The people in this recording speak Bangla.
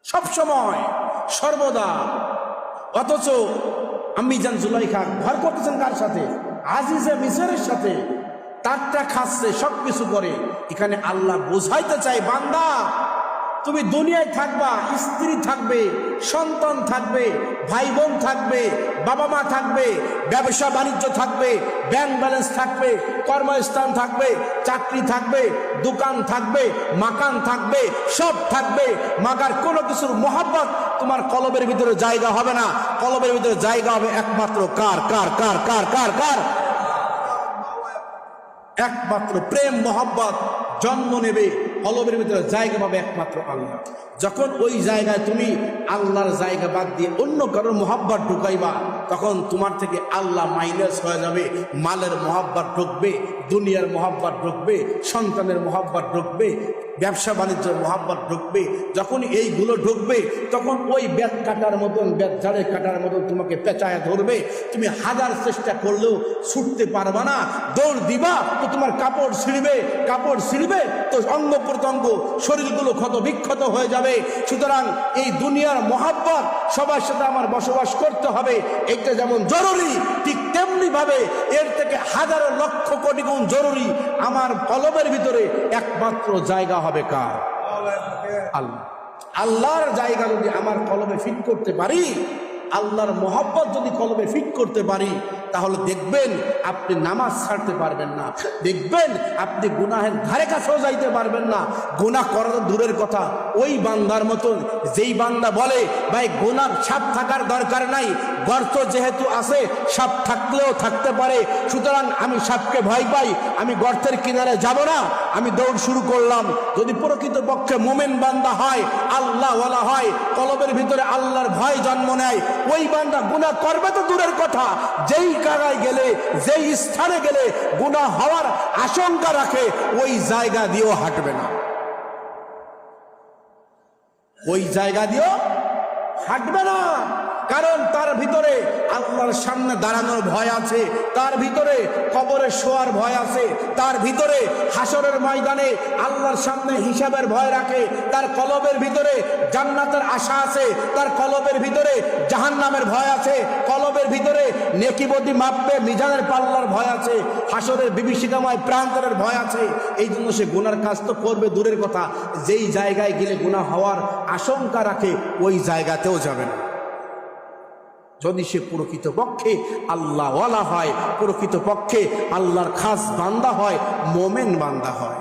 সব সময় সর্বদা। অথচ আম্মি জান জুলাইখা ঘর করতেছেন কার সাথে? আজিজে মিসরের সাথে। তারটা খাচ্ছে, সবকিছু করে। এখানে আল্লাহ বোঝাইতে চাই, বান্দা তুমি দুনিয়ায় থাকবা, স্ত্রী থাকবে, সন্তান থাকবে, ভাই বোন থাকবে, বাবা মা থাকবে, ব্যবসা বাণিজ্য থাকবে, ব্যাংক ব্যালেন্স থাকবে, কর্মস্থান থাকবে, চাকরি থাকবে, দোকান থাকবে, মাকান থাকবে, সব থাকবে। মাগার কোনো কিছুর মোহাব্বত তোমার কলবের ভিতরে জায়গা হবে না। কলবের ভিতরে জায়গা হবে একমাত্র কার? কার কার কার কার কার? একমাত্র প্রেম মোহাব্বত জন্ম নেবে, কলবের ভিতরে জায়গা পাবে একমাত্র আল্লাহ। যখন ওই জায়গায় তুমি আল্লাহর জায়গা বাদ দিয়ে অন্য কারোর মোহাব্বত ঢুকাইবা, তখন তোমার থেকে আল্লাহ মাইনাস হয়ে যাবে। মালের মোহাব্বত ঢুকবে, দুনিয়ার মোহাব্বত ঢুকবে, সন্তানের মোহাব্বত ঢুকবে, ব্যবসা বাণিজ্যের মোহাব্বত ঢুকবে। যখন এইগুলো ঢুকবে, তখন ওই ব্যাট কাটার মতন, ব্যাট ঝাড়ে কাটার মতন তোমাকে পেঁচায় ধরবে। তুমি হাজার চেষ্টা করলেও ছুটতে পারবা না। দৌড় দিবা তো তোমার কাপড় ছিঁড়বে, কাপড় ছিঁড়বে তো অঙ্গ প্রত্যঙ্গ, শরীরগুলো ক্ষত বিক্ষত হয়ে যাবে। সুতরাং এই দুনিয়ার মোহাব্বত সবার সাথে আমার বসবাস করতে হবে, এটা যেমন জরুরি, ঠিক তেমনি ভাবে এর থেকে হাজারো লক্ষ কোটি গুণ জরুরি আমার কলবের ভিতরে একমাত্র জায়গা হবে কার? আল্লাহ। আল্লাহর জায়গা যদি আমার কলবে ফিট করতে পারি, আল্লাহর মোহাব্বত যদি কলবে ফিট করতে পারি, তাহলে দেখবেন আপনি নামাজ ছাড়তে পারবেন না, দেখবেন আপনি গুনাহের ধারে কাছেও যাইতে পারবেন না। গুনাহ করা তো দূরের কথা, ওই বান্দার মতন যেই বান্দা বলে ভাই গুনাহ সাপ থাকার দরকার নাই, গর্ত যেহেতু আছে সাপ থাকলেও থাকতে পারে, সুতরাং আমি সাপকে ভয় পাই, আমি গর্তের কিনারে যাব না, আমি দৌড় শুরু করলাম। যদি প্রকৃতপক্ষে মুমিন বান্দা হয়, আল্লাহ ওয়ালা হয়, কলবের ভিতরে আল্লাহর ভয় জন্ম নেয়, ওই বান্দা গুনাহ করবে তো দূরের কথা, যেই জায়গায় গেলে, যেই স্থানে গেলে গুনাহ হওয়ার আশঙ্কা রাখে, ওই জায়গা দিয়েও হাঁটবে না, ওই জায়গা দিয়েও হাঁটবে না। কারণ তার ভিতরে আল্লাহর সামনে দাঁড়ানোর ভয় আছে, তার ভিতরে কবরে শোয়ার ভয় আছে, তার ভিতরে হাসরের ময়দানে আল্লাহর সামনে হিসাবের ভয় রাখে, তার কলবের ভিতরে জান্নাতের আশা আছে, তার কলবের ভিতরে জাহান্নামের ভয় আছে, কলবের ভিতরে নেকিবদি মাপবে মিজানের পাল্লার ভয় আছে, হাসরের বিভীষিকাময় প্রান্তরের ভয় আছে। এই জন্য সে গুনার কাজ তো করবে দূরের কথা, যেই জায়গায় গেলে গুনাহ হওয়ার আশঙ্কা রাখে ওই জায়গাতেও যাবে না। যদি সে প্রকৃতপক্ষে আল্লাহওয়ালা হয়, প্রকৃতপক্ষে আল্লাহর খাস বান্দা হয়, মোমেন বান্দা হয়।